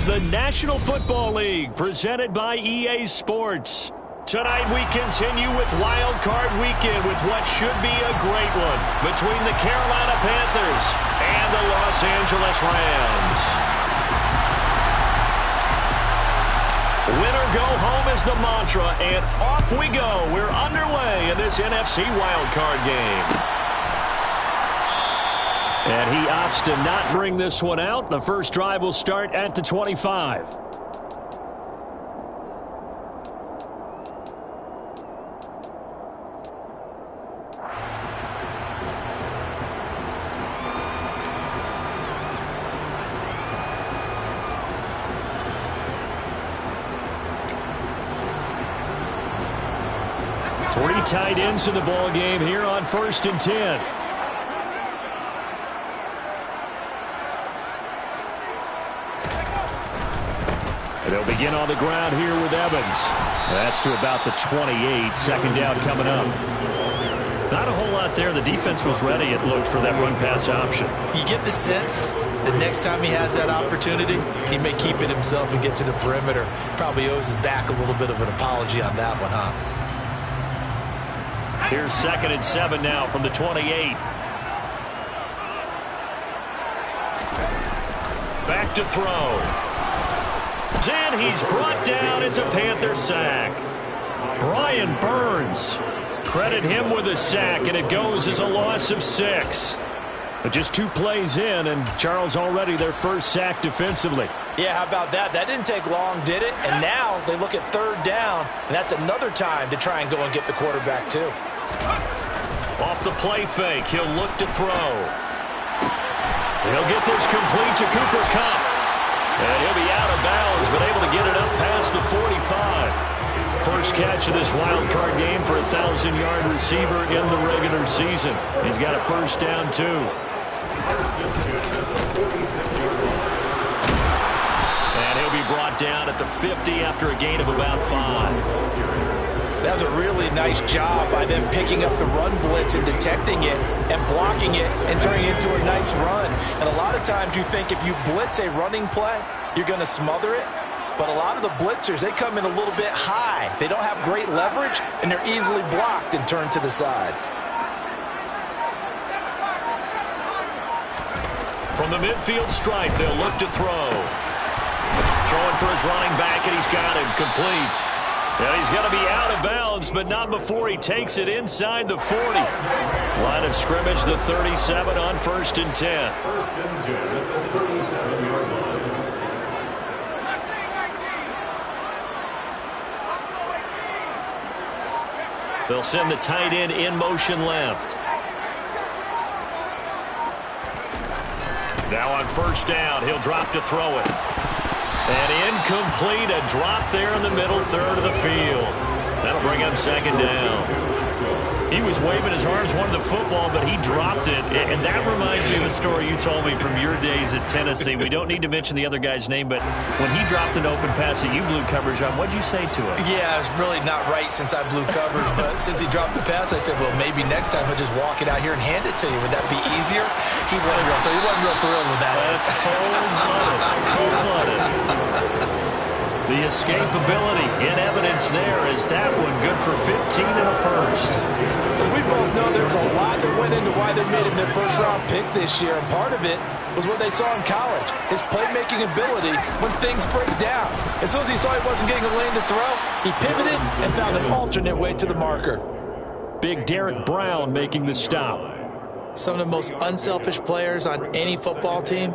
the National Football League, presented by EA Sports. Tonight we continue with Wild Card Weekend with what should be a great one between the Carolina Panthers and the Los Angeles Rams. Winner go home is the mantra, and off we go. We're underway in this NFC Wild Card game. And he opts to not bring this one out. The first drive will start at the 25. Three tight ends in the ball game here on 1st and 10. They'll begin on the ground here with Evans. That's to about the 28. Second down coming up. Not a whole lot there. The defense was ready, it looked, for that run-pass option. You get the sense that next time he has that opportunity, he may keep it himself and get to the perimeter. Probably owes his back a little bit of an apology on that one, huh? Here's 2nd and 7 now from the 28. Back to throw. And he's brought down. It's a Panther sack. Brian Burns. Credit him with a sack, and it goes as a loss of 6. But just 2 plays in, and Charles already their first sack defensively. Yeah, how about that? That didn't take long, did it? And now they look at 3rd down, and that's another time to try and go and get the quarterback too. Off the play fake, he'll look to throw. He'll get this complete to Cooper Kupp. And he'll be out of bounds, but able to get it up past the 45. First catch of this wild card game for a 1,000-yard receiver in the regular season. He's got a first down, too. And he'll be brought down at the 50 after a gain of about 5. That was a really nice job by them picking up the run blitz and detecting it and blocking it and turning it into a nice run. And a lot of times you think if you blitz a running play, you're going to smother it. But a lot of the blitzers, they come in a little bit high. They don't have great leverage, and they're easily blocked and turned to the side. From the midfield stripe, they'll look to throw. Throwing for his running back, and he's got him complete. And he's going to be out of bounds, but not before he takes it inside the 40. Line of scrimmage, the 37 on 1st and 10. 1st and 10 at the 37-yard line. They'll send the tight end in motion left. Now on 1st down, he'll drop to throw it. And incomplete, a drop there in the middle 3rd of the field. That'll bring up 2nd down. He was waving his arms, wanted the football, but he dropped it. And that reminds me of the story you told me from your days at Tennessee. We don't need to mention the other guy's name, but when he dropped an open pass that you blew coverage on, what'd you say to him? Yeah, it's really not right since I blew coverage, but since he dropped the pass, I said, well, maybe next time he'll just walk it out here and hand it to you. Would that be easier? He wasn't real thrilled with that. That's cold-blooded. The escapability in evidence there is that one good for 15 and a first. As we both know, there's a lot that went into why they made him their first-round pick this year, and part of it was what they saw in college, his playmaking ability when things break down. As soon as he saw he wasn't getting a lane to throw, he pivoted and found an alternate way to the marker. Big Derek Brown making the stop. Some of the most unselfish players on any football team,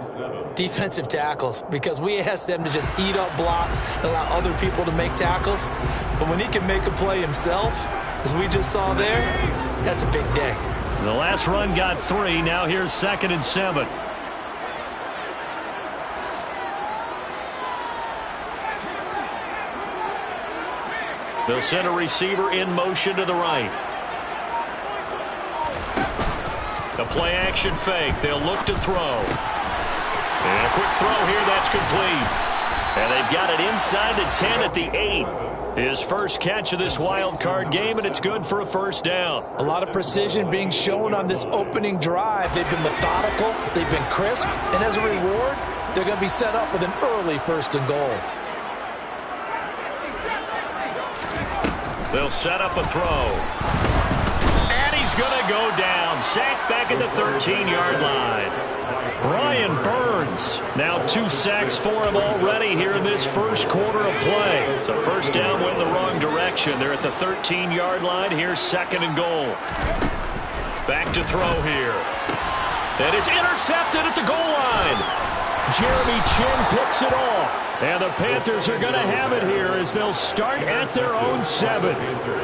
defensive tackles, because we ask them to just eat up blocks and allow other people to make tackles. But when he can make a play himself, as we just saw there, that's a big day. The last run got 3. Now here's 2nd and 7. They'll send a receiver in motion to the right. The play action fake. They'll look to throw. And a quick throw here. That's complete. And they've got it inside the 10 at the 8. His first catch of this wild card game, and it's good for a first down. A lot of precision being shown on this opening drive. They've been methodical. They've been crisp. And as a reward, they're going to be set up with an early 1st and goal. They'll set up a throw. And he's going to go down. Sacked back at the 13-yard line. Brian Burns. Now 2 sacks for him already here in this first quarter of play. So first down went in the wrong direction. They're at the 13-yard line. Here's 2nd and goal. Back to throw here. And it's intercepted at the goal line. Jeremy Chinn picks it off. And the Panthers are going to have it here as they'll start at their own 7.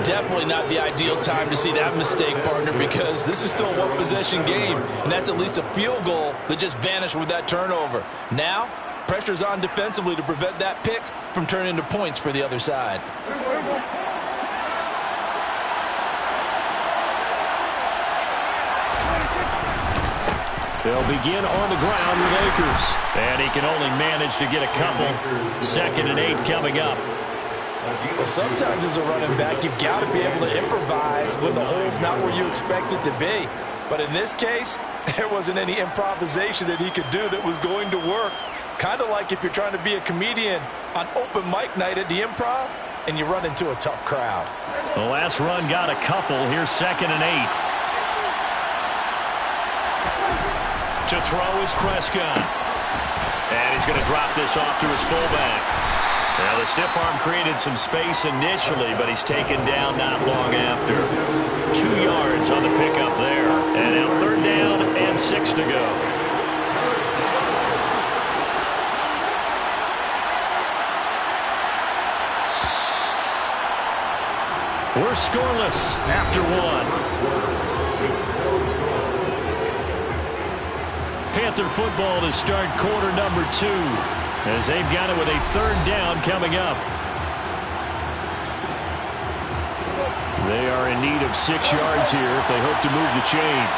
Definitely not the ideal time to see that mistake, partner, because this is still a one-possession game, and that's at least a field goal that just vanished with that turnover. Now, pressure's on defensively to prevent that pick from turning into points for the other side. They'll begin on the ground with Akers. And he can only manage to get a couple. 2nd and 8 coming up. Well, sometimes as a running back, you've got to be able to improvise when the hole's not where you expect it to be. But in this case, there wasn't any improvisation that he could do that was going to work. Kind of like if you're trying to be a comedian on open mic night at the Improv and you run into a tough crowd. The last run got a couple. Here's 2nd and 8. To throw is Prescott. And he's going to drop this off to his fullback. Now, the stiff arm created some space initially, but he's taken down not long after. 2 yards on the pickup there. And now 3rd down and 6 to go. We're scoreless after 1. Panther football to start quarter number 2 as they've got it with a 3rd down coming up. They are in need of 6 yards here if they hope to move the chains.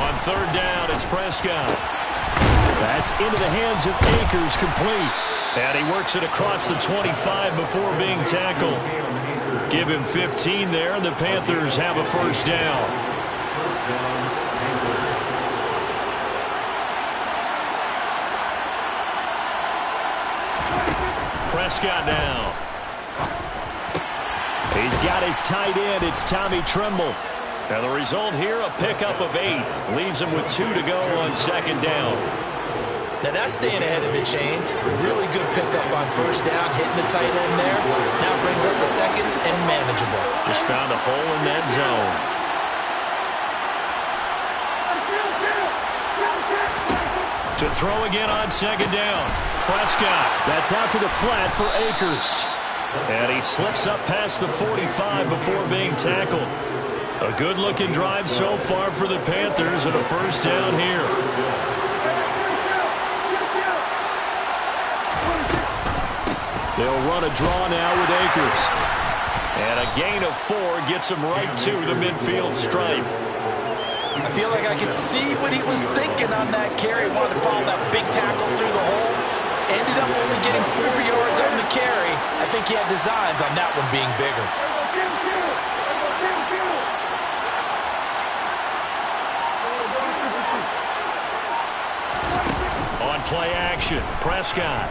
On 3rd down, it's Prescott. That's into the hands of Akers, complete. And he works it across the 25 before being tackled. Give him 15 there, and the Panthers have a 1st down. Prescott now. He's got his tight end. It's Tommy Tremble. And the result here, a pickup of 8. Leaves him with 2 to go on 2nd down. Now that's staying ahead of the chains. Really good pickup on 1st down, hitting the tight end there. Now brings up a 2nd and manageable. Just found a hole in that zone. To throw again on 2nd down. Prescott. That's out to the flat for Akers. And he slips up past the 45 before being tackled. A good-looking drive so far for the Panthers and a 1st down here. They'll run a draw now with Akers. And a gain of 4 gets him right to the midfield stripe. I feel like I could see what he was thinking on that carry. Wanted to follow that big tackle through the hole. Ended up only getting 4 yards on the carry. I think he had designs on that one being bigger. On play action, Prescott.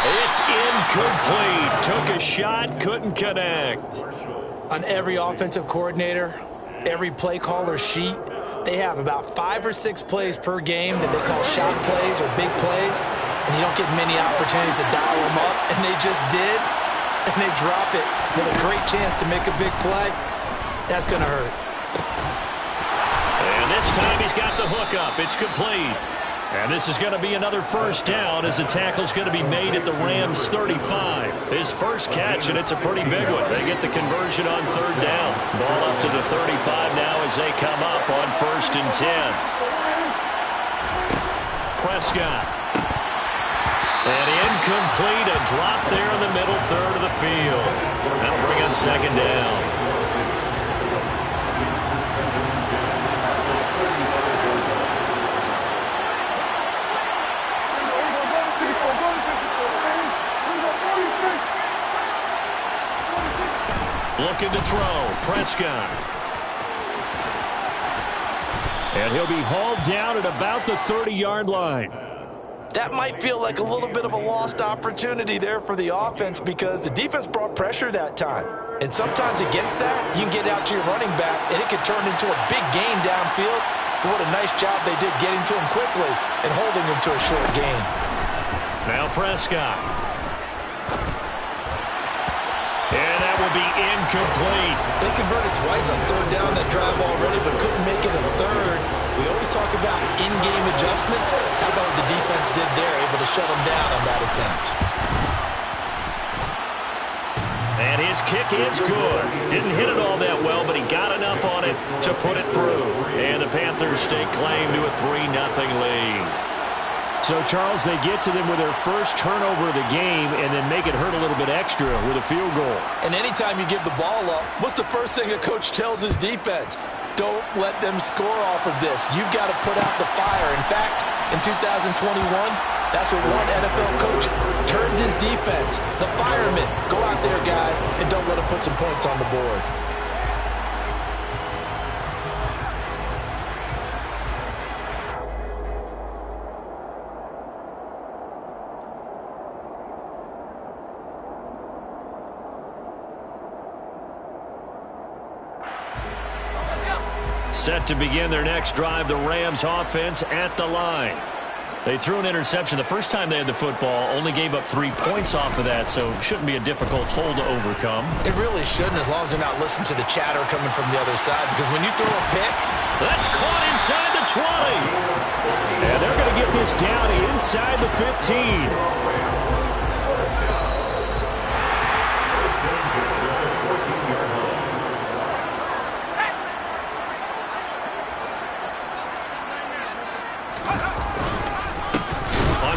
It's incomplete. Took a shot, couldn't connect. On every offensive coordinator, every play caller sheet, they have about 5 or 6 plays per game that they call shot plays or big plays, and you don't get many opportunities to dial them up, and they just did, and they drop it with a great chance to make a big play. That's going to hurt. And this time he's got the hook up. It's complete. And this is going to be another 1st down as the tackle's going to be made at the Rams' 35. His first catch, and it's a pretty big one. They get the conversion on 3rd down. Ball up to the 35 now as they come up on 1st and 10. Prescott. And incomplete, a drop there in the middle 3rd of the field. That'll bring up 2nd down. to throw. Prescott. And he'll be hauled down at about the 30-yard line. That might feel like a little bit of a lost opportunity there for the offense because the defense brought pressure that time. And sometimes against that, you can get out to your running back, and it could turn into a big gain downfield. But what a nice job they did getting to him quickly and holding him to a short gain. Now Prescott. And that will be incomplete. They converted twice on third down that drive already, but couldn't make it a third. We always talk about in-game adjustments. How about what the defense did there, able to shut them down on that attempt. And his kick is good. Didn't hit it all that well, but he got enough on it to put it through. And the Panthers stake claim to a 3-0 lead. So, Charles, they get to them with their first turnover of the game and then make it hurt a little bit extra with a field goal. And anytime you give the ball up, what's the first thing a coach tells his defense? Don't let them score off of this. You've got to put out the fire. In fact, in 2021, that's what one NFL coach turned his defense. The firemen. Go out there, guys, and don't let them put some points on the board. Set to begin their next drive, the Rams offense at the line. They threw an interception the first time they had the football, only gave up 3 points off of that, so shouldn't be a difficult hole to overcome. It really shouldn't, as long as they're not listening to the chatter coming from the other side, because when you throw a pick, that's caught inside the 20. And they're going to get this down inside the 15.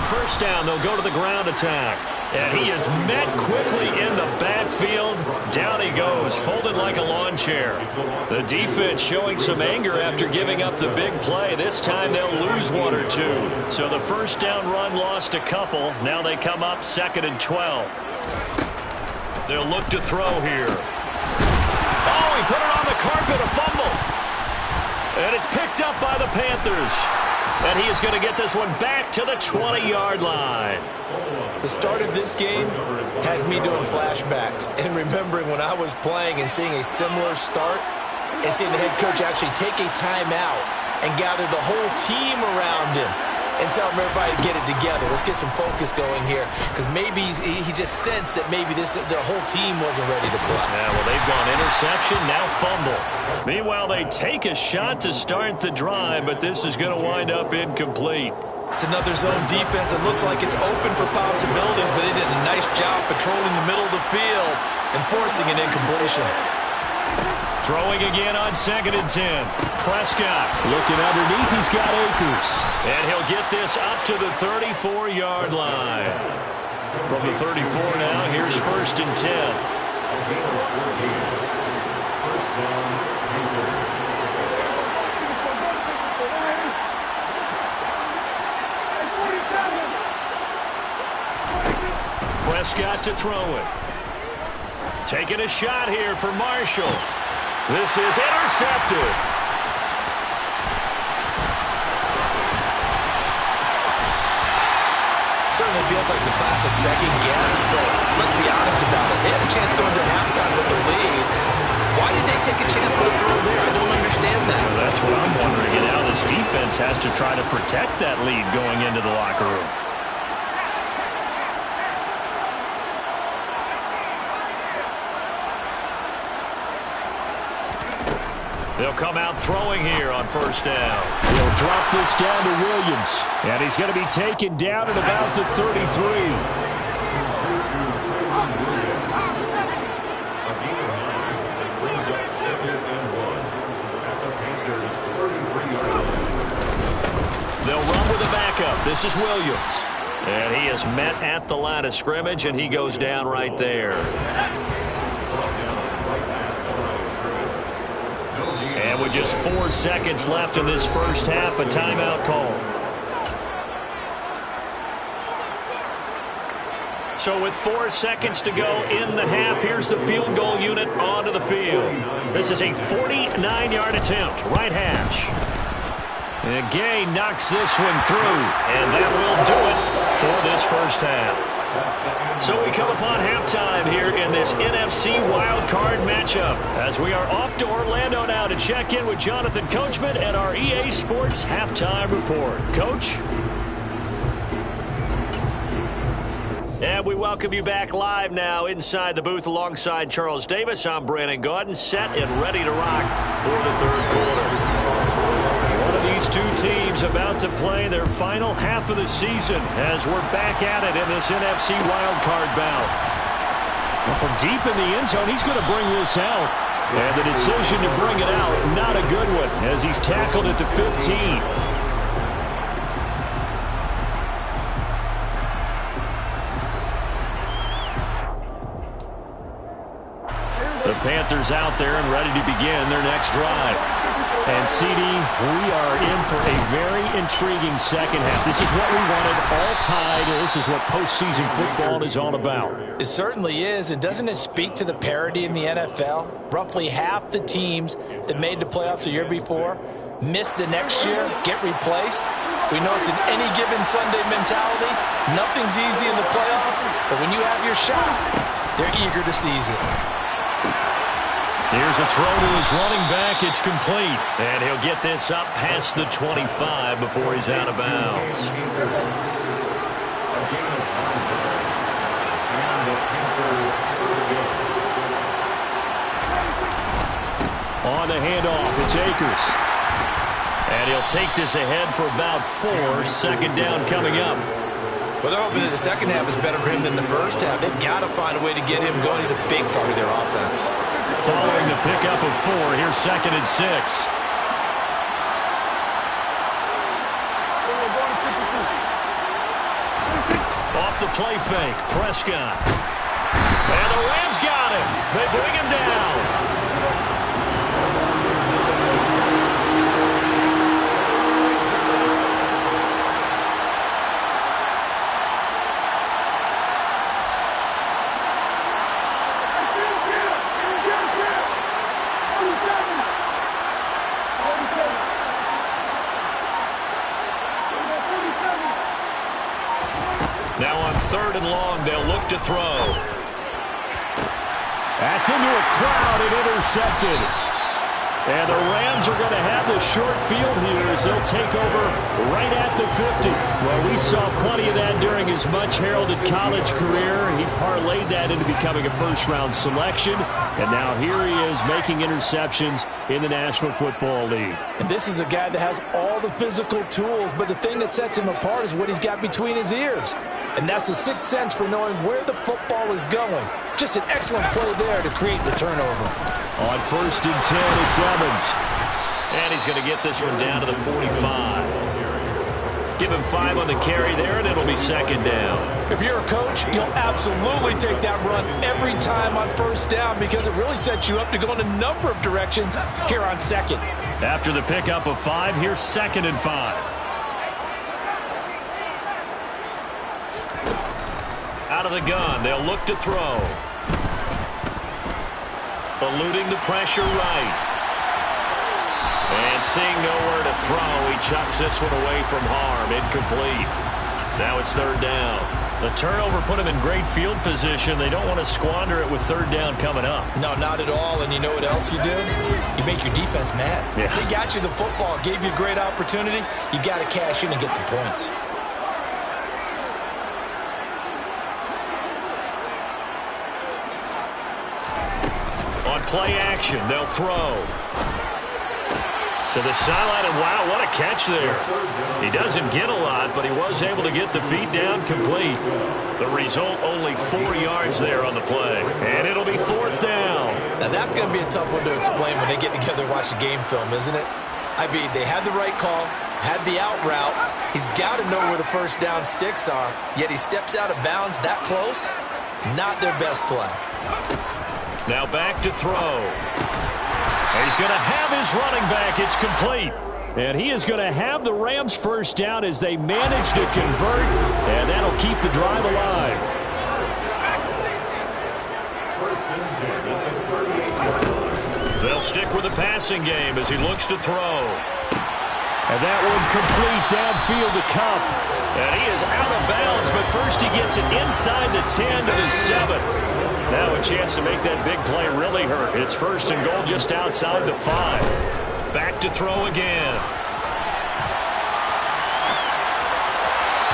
First down, they'll go to the ground attack. And he is met quickly in the backfield. Down he goes, folded like a lawn chair. The defense showing some anger after giving up the big play. This time they'll lose 1 or 2. So the first down run lost a couple. Now they come up 2nd and 12. They'll look to throw here. Oh, he put it on the carpet, a fumble. And it's picked up by the Panthers. And he is going to get this one back to the 20-yard line. The start of this game has me doing flashbacks and remembering when I was playing and seeing a similar start and seeing the head coach actually take a timeout and gather the whole team around him and tell everybody to get it together. Let's get some focus going here, because maybe he just sensed that maybe the whole team wasn't ready to play. Yeah, well, they've gone interception, now fumble. Meanwhile, they take a shot to start the drive, but this is going to wind up incomplete. It's another zone defense that looks like it's open for possibilities, but they did a nice job patrolling the middle of the field and forcing an incompletion. Throwing again on 2nd and 10. Prescott. Looking underneath, he's got Akers. And he'll get this up to the 34-yard line. From the 34 now, here's 1st and 10. Prescott to throw it. Taking a shot here for Marshall. This is intercepted. Certainly feels like the classic second guess, but let's be honest about it. They had a chance going to halftime with the lead. Why did they take a chance with a throw there? I don't understand that. Well, that's what I'm wondering. And now this defense has to try to protect that lead going into the locker room. They'll come out throwing here on 1st down. He'll drop this down to Williams. And he's going to be taken down at about the 33. They'll run with a backup. This is Williams. And he is met at the line of scrimmage, and he goes down right there. And with just 4 seconds left in this first half, a timeout call. So with 4 seconds to go in the half, here's the field goal unit onto the field. This is a 49-yard attempt, right hash. And Gay knocks this one through, and that will do it for this first half. So we come upon halftime here in this NFC wildcard matchup as we are off to Orlando now to check in with Jonathan Coachman and our EA Sports Halftime Report. Coach? And we welcome you back live now inside the booth alongside Charles Davis. I'm Brandon Gaudin, set and ready to rock for the third quarter. One of these two teams about to play their final half of the season as we're back at it in this NFC wildcard bout. Well, from deep in the end zone, he's going to bring this out. And the decision to bring it out, not a good one, as he's tackled at the 15. The Panthers out there and ready to begin their next drive. And, CD, we are in for a very intriguing second half. This is what we wanted, all tied. This is what postseason football is all about. It certainly is. And doesn't it speak to the parity in the NFL? Roughly half the teams that made the playoffs the year before miss the next year, get replaced. We know it's an any given Sunday mentality. Nothing's easy in the playoffs, but when you have your shot, they're eager to seize it. Here's a throw to his running back. It's complete. And he'll get this up past the 25 before he's out of bounds. On the handoff, it's Akers. And he'll take this ahead for about 4. Second down coming up. Well, they're hoping that the second half is better for him than the first half. They've got to find a way to get him going. He's a big part of their offense. Following the pickup of 4, here's 2nd and 6. Off the play fake, Prescott. And the Rams got him. They bring him down. Now on 3rd and long, they'll look to throw. That's into a crowd and intercepted. And the Rams are going to have the short field here as they'll take over right at the 50. Well, we saw plenty of that during his much-heralded college career. He parlayed that into becoming a first-round selection. And now here he is making interceptions in the National Football League. And this is a guy that has all the physical tools, but the thing that sets him apart is what he's got between his ears. And that's the sixth sense for knowing where the football is going. Just an excellent play there to create the turnover. On 1st and 10, it's Evans. And he's going to get this one down to the 45. Give him 5 on the carry there, and it'll be 2nd down. If you're a coach, you'll absolutely take that run every time on 1st down because it really sets you up to go in a number of directions here on 2nd. After the pickup of 5, here's 2nd and 5. Out of the gun, they'll look to throw. Eluding the pressure right. And seeing nowhere to throw, he chucks this one away from harm. Incomplete. Now it's 3rd down. The turnover put him in great field position. They don't want to squander it with 3rd down coming up. No, not at all. And you know what else you do? You make your defense mad. Yeah. They got you the football, gave you a great opportunity. You got to cash in and get some points. On play action, they'll throw. To the sideline, and wow, what a catch there. He doesn't get a lot, but he was able to get the feet down complete. The result, only 4 yards there on the play. And it'll be 4th down. Now that's going to be a tough one to explain when they get together and watch the game film, isn't it? I mean, they had the right call, had the out route. He's got to know where the 1st down sticks are, yet he steps out of bounds that close. Not their best play. Now back to throw. He's going to have his running back. It's complete. And he is going to have the Rams 1st down as they manage to convert. And that'll keep the drive alive. They'll stick with the passing game as he looks to throw. And that one complete downfield to Kupp. And he is out of bounds, but first he gets it inside the 10 to the 7. Now a chance to make that big play really hurt. It's first and goal just outside the 5. Back to throw again.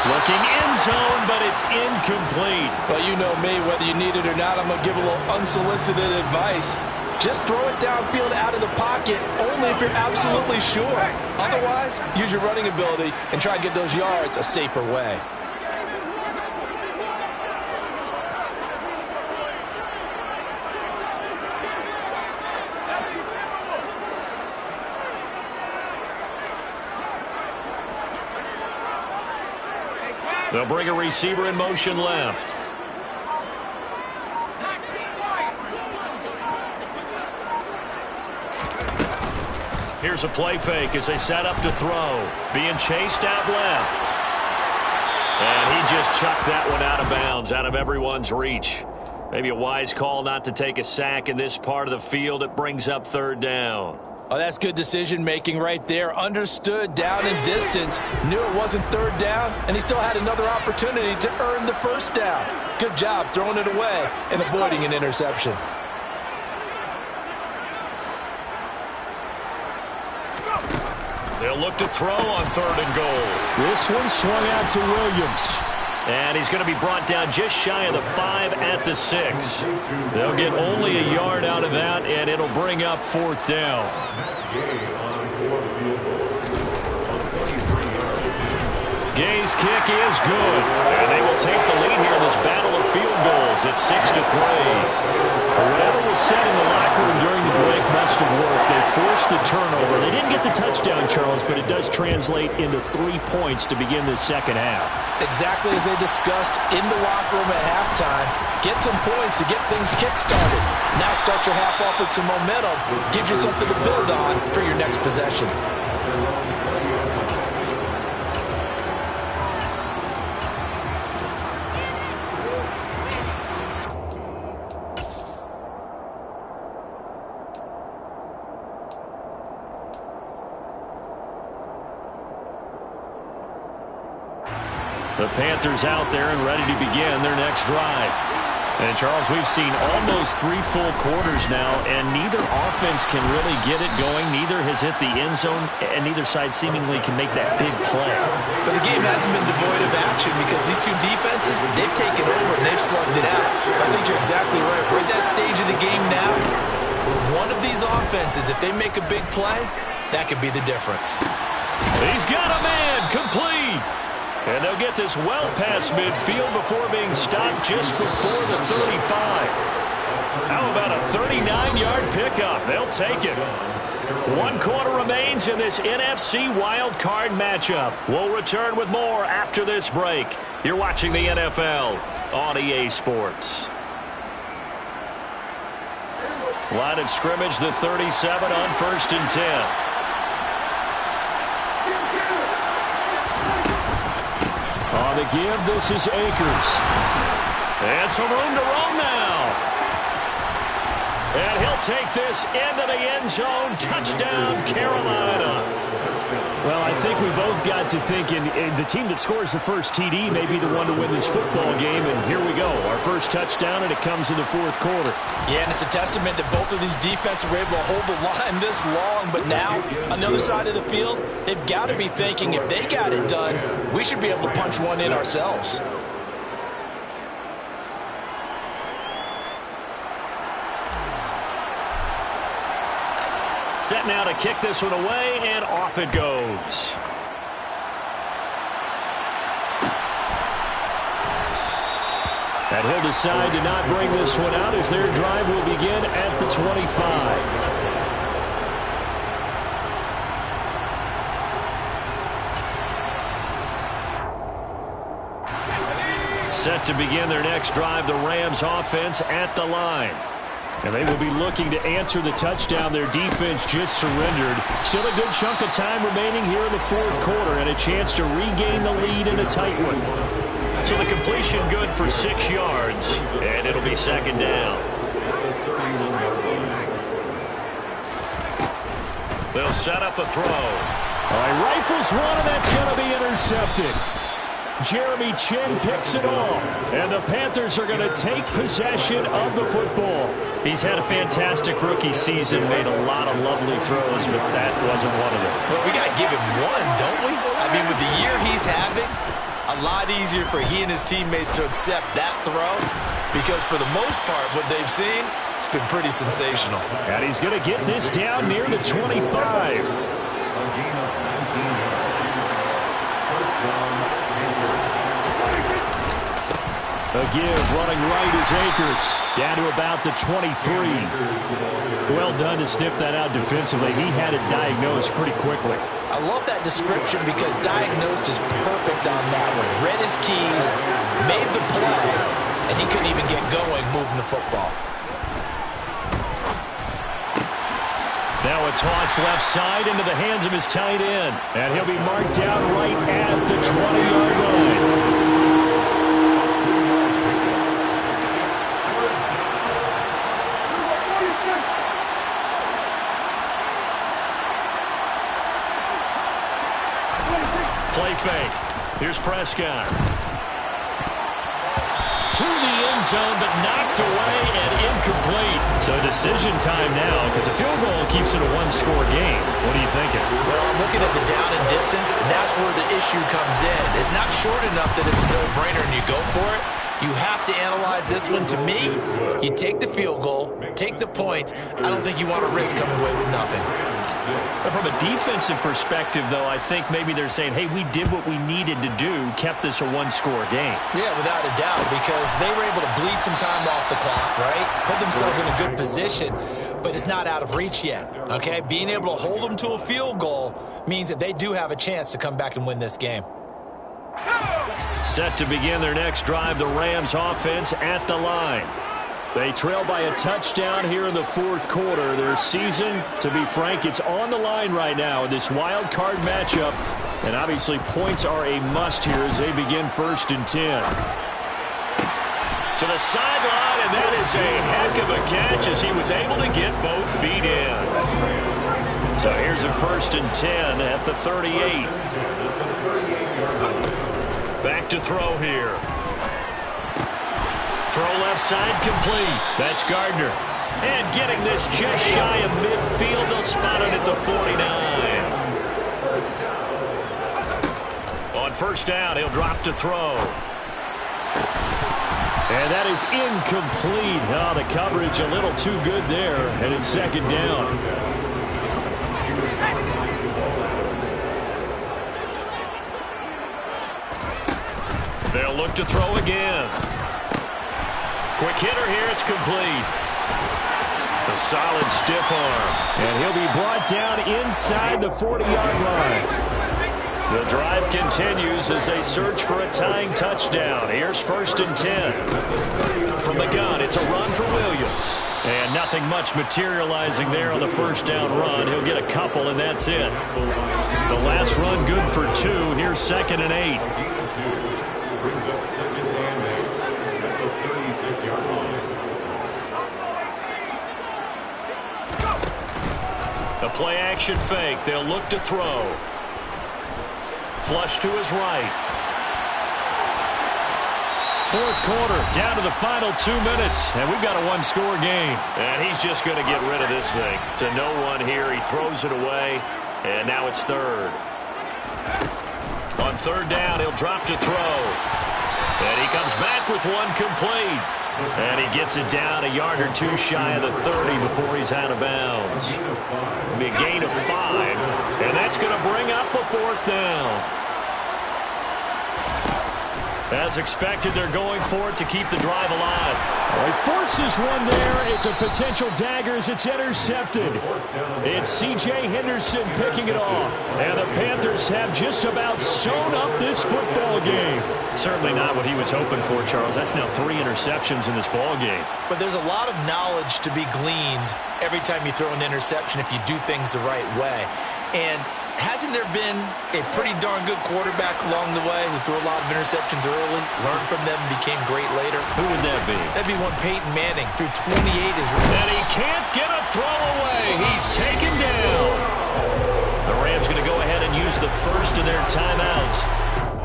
Looking end zone, but it's incomplete. Well, you know me, whether you need it or not, I'm going to give a little unsolicited advice. Just throw it downfield out of the pocket, only if you're absolutely sure. Otherwise, use your running ability and try and get those yards a safer way. They'll bring a receiver in motion left. Here's a play fake as they set up to throw. Being chased out left. And he just chucked that one out of bounds, out of everyone's reach. Maybe a wise call not to take a sack in this part of the field. It brings up third down. Oh, that's good decision-making right there. Understood down and distance. Knew it wasn't third down, and he still had another opportunity to earn the first down. Good job throwing it away and avoiding an interception. They'll look to throw on third and goal. This one swung out to Williams. And he's going to be brought down just shy of the 5 at the 6. They'll get only a yard out of that, and it'll bring up fourth down. Gay's kick is good. And they will take the lead here in this battle of field goals. It's 6-3. Whatever was said in the locker room during the break must have worked. They forced the turnover. They didn't get the touchdown, Charles, but it does translate into 3 points to begin the second half. Exactly as they discussed in the locker room at halftime. Get some points to get things kick-started. Now start your half off with some momentum. Gives you something to build on for your next possession. The Panthers out there and ready to begin their next drive. And, Charles, we've seen almost 3 full quarters now, and neither offense can really get it going. Neither has hit the end zone, and neither side seemingly can make that big play. But the game hasn't been devoid of action because these two defenses, they've taken over and they've slugged it out. But I think you're exactly right. We're at that stage of the game now. One of these offenses, if they make a big play, that could be the difference. He's got a man, complete. And they'll get this well past midfield before being stopped just before the 35. How about a 39-yard pickup? They'll take it. 1 quarter remains in this NFC wild card matchup. We'll return with more after this break. You're watching the NFL on EA Sports. Line of scrimmage, the 37 on 1st and 10. On the give, this is Akers. And some room to roam now. And he'll take this into the end zone. Touchdown, Carolina. Well, I think we both got to thinking the team that scores the first TD may be the one to win this football game, and here we go. Our first touchdown, and it comes in the 4th quarter. Yeah, and it's a testament that both of these defenses were able to hold the line this long, but now, on the other side of the field, they've got to be thinking if they got it done, we should be able to punch one in ourselves. Set now to kick this one away, and off it goes. And he'll decide to not bring this one out as their drive will begin at the 25. Set to begin their next drive, the Rams offense at the line. And they will be looking to answer the touchdown their defense just surrendered. Still a good chunk of time remaining here in the 4th quarter and a chance to regain the lead in a tight one. So the completion good for 6 yards, and it'll be 2nd down. They'll set up a throw. All right, rifles one, and that's going to be intercepted. Jeremy Chinn picks it off, and the Panthers are going to take possession of the football. He's had a fantastic rookie season, made a lot of lovely throws, but that wasn't one of them. Well, we got to give him one, don't we? I mean, with the year he's having, a lot easier for he and his teammates to accept that throw because for the most part, what they've seen, it's been pretty sensational. And he's going to get this down near the 25. A give, running right is Akers. Down to about the 23. Well done to sniff that out defensively. He had it diagnosed pretty quickly. I love that description because diagnosed is perfect on that one. Read his keys, made the play, and he couldn't even get going moving the football. Now a toss left side into the hands of his tight end. And he'll be marked down right at the 20-yard line. Play fake. Here's Prescott. To the end zone, but knocked away and incomplete. So decision time now, because a field goal keeps it a one-score game. What are you thinking? Well, I'm looking at the down and distance, and that's where the issue comes in. It's not short enough that it's a no-brainer and you go for it. You have to analyze this one. To me, you take the field goal, take the points. I don't think you want to risk coming away with nothing. But from a defensive perspective, though, I think maybe they're saying, hey, we did what we needed to do, kept this a one-score game. Yeah, without a doubt, because they were able to bleed some time off the clock, right? Put themselves in a good position, but it's not out of reach yet, okay? Being able to hold them to a field goal means that they do have a chance to come back and win this game. Set to begin their next drive, the Rams offense at the line. They trail by a touchdown here in the fourth quarter. Their season, to be frank, it's on the line right now in this wild card matchup. And obviously points are a must here as they begin 1st and 10. To the sideline, and that is a heck of a catch as he was able to get both feet in. So here's a 1st and 10 at the 38. Back to throw here. Throw left side complete. That's Gardner. And getting this just shy of midfield. They'll spot it at the 49. On 1st down, he'll drop to throw. And that is incomplete. Oh, the coverage a little too good there. And it's 2nd down. They'll look to throw again. Quick hitter here, it's complete. A solid stiff arm. And he'll be brought down inside the 40-yard line. The drive continues as they search for a tying touchdown. Here's 1st and 10. From the gun, it's a run for Williams. And nothing much materializing there on the 1st down run. He'll get a couple, and that's it. The last run good for 2. Here's 2nd and 8. Brings up 2nd and 8 at the 36-yard line. A play-action fake. They'll look to throw. Flush to his right. 4th quarter, down to the final 2 minutes, and we've got a one-score game. And he's just going to get rid of this thing. To no one here, he throws it away, and now it's 3rd. On 3rd down, he'll drop to throw. And he comes back with one complete. And he gets it down a yard or 2 shy of the 30 before he's out of bounds. It'll be a gain of 5, and that's going to bring up a 4th down. As expected, they're going for it to keep the drive alive. Well, he forces one there. It's a potential dagger as it's intercepted. It's C.J. Henderson picking it off. And the Panthers have just about sewn up this football game. Certainly not what he was hoping for, Charles. That's now 3 interceptions in this ball game. But there's a lot of knowledge to be gleaned every time you throw an interception if you do things the right way. And hasn't there been a pretty darn good quarterback along the way who threw a lot of interceptions early, learned from them, and became great later? Who would that be? That'd be one Peyton Manning. Threw 28 as And he can't get a throw away. He's taken down. The Rams going to go ahead and use the first of their timeouts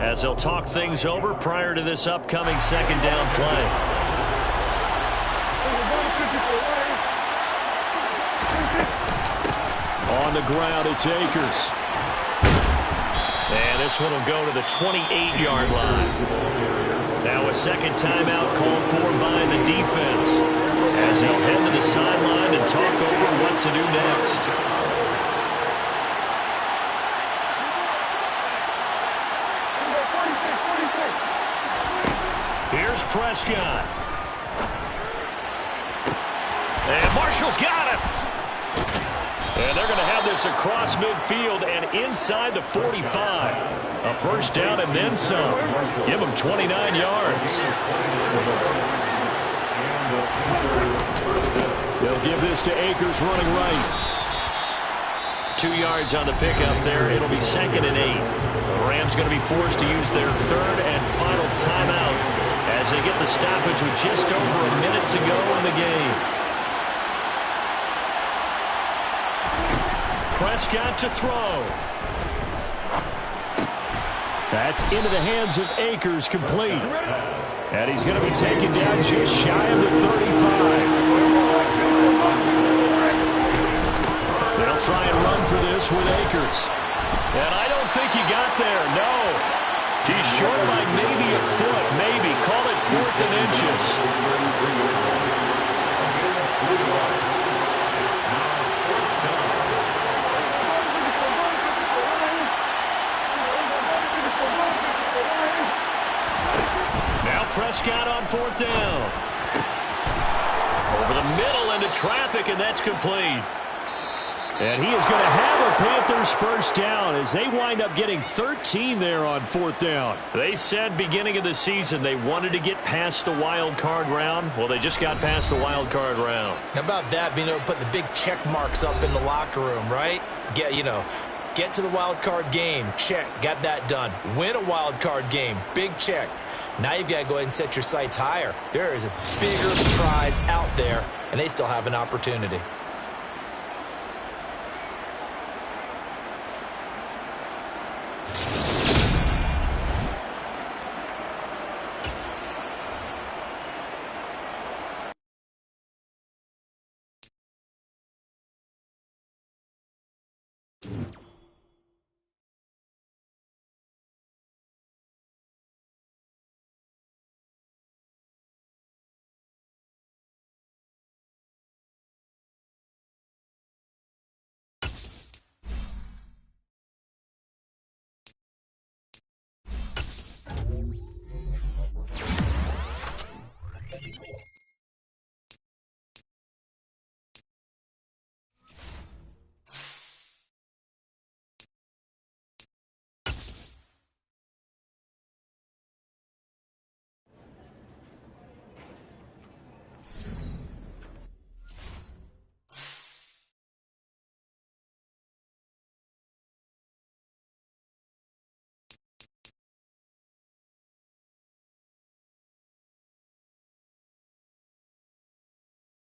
as they'll talk things over prior to this upcoming second down play. On the ground, it's Akers. And this one will go to the 28-yard line. Now a second timeout called for by the defense as they'll head to the sideline and talk over what to do next. Here's Prescott. And Marshall's got it. And they're going to have this across midfield and inside the 45. A first down and then some. Give them 29 yards. They'll give this to Akers running right. 2 yards on the pickup there. It'll be 2nd and 8. The Rams going to be forced to use their third and final timeout as they get the stoppage with just over a minute to go in the game. Prescott to throw. That's into the hands of Akers, complete. And he's going to be taken down just shy of the 35. They'll try and run for this with Akers. And I don't think he got there, no. He's short by maybe a foot, maybe. Call it 4th and inches. Prescott on 4th down. Over the middle into traffic, and that's complete. And he is going to have a Panthers first down as they wind up getting 13 there on 4th down. They said beginning of the season they wanted to get past the wild card round. Well, they just got past the wild card round. How about that, being able to put the big check marks up in the locker room, right? Get to the wild card game, check, got that done. Win a wild card game, big check. Now you've got to go ahead and set your sights higher. There is a bigger prize out there, and they still have an opportunity.